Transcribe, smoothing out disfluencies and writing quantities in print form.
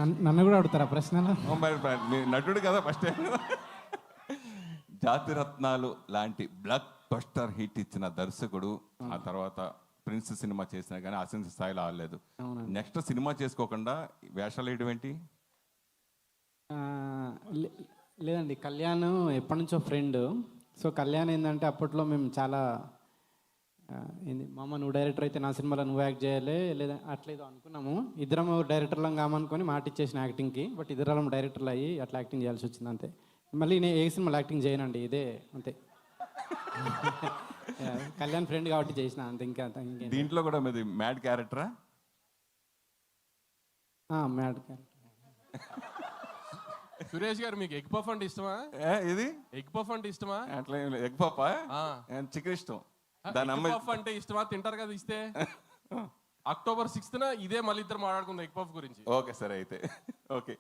నన్ను కూడా అడుగుతారా ప్రశ్నలు? మరి నటుడు కదా ఫస్ట్ టైం. జాతిరత్నాలు లాంటి బ్లాక్ బస్టర్ హిట్ ఇచ్చిన దర్శకుడు, ఆ తర్వాత ప్రిన్స్ సినిమా చేసినా కానీ ఆశించిన స్థాయిలో ఆడలేదు. నెక్స్ట్ సినిమా చేసుకోకుండా వేషాలు వేయడం ఏంటి? లేదండి, కళ్యాణ్ ఎప్పటి నుంచో ఫ్రెండ్. సో కళ్యాణ్ ఏంటంటే అప్పట్లో మేము చాలా ఏంది మామ నువ్వు డైరెక్టర్ అయితే నా సినిమాలో నువ్వు యాక్ట్ చేయాలి లేదా అట్లేదో అనుకున్నాము. ఇద్దరం డైరెక్టర్లం కామనుకొని మాట ఇచ్చేసిన యాక్టింగ్కి. బట్ ఇద్దరం డైరెక్టర్లు అయ్యి అట్లా యాక్టింగ్ చేయాల్సి వచ్చింది అంతే. మళ్ళీ నేను ఏ సినిమాలో యాక్టింగ్ చేయనండి, ఇదే అంతే. కళ్యాణ్ ఫ్రెండ్ కాబట్టి చేసిన అంతే. ఇంకా దీంట్లో కూడా మీది మ్యాడ్ క్యారెక్టరా? Mad character. సురేష్ గారు మీకు ఎగ్ పఫ్ అంటే ఇష్టమా? ఇది ఎగ్ పఫ్ అంటే ఇష్టమా? అట్లా ఎగ్ పఫ్ చికెన్ ఇష్టం. దాని అమ్మాయి పఫ్ అంటే ఇష్టమా? తింటారు కదా ఇస్తే. October 6th ఇదే మళ్ళీ ఇద్దరు మాట్లాడుకుందాం ఎగ్ పఫ్ గురించి. ఓకే సరే అయితే ఓకే.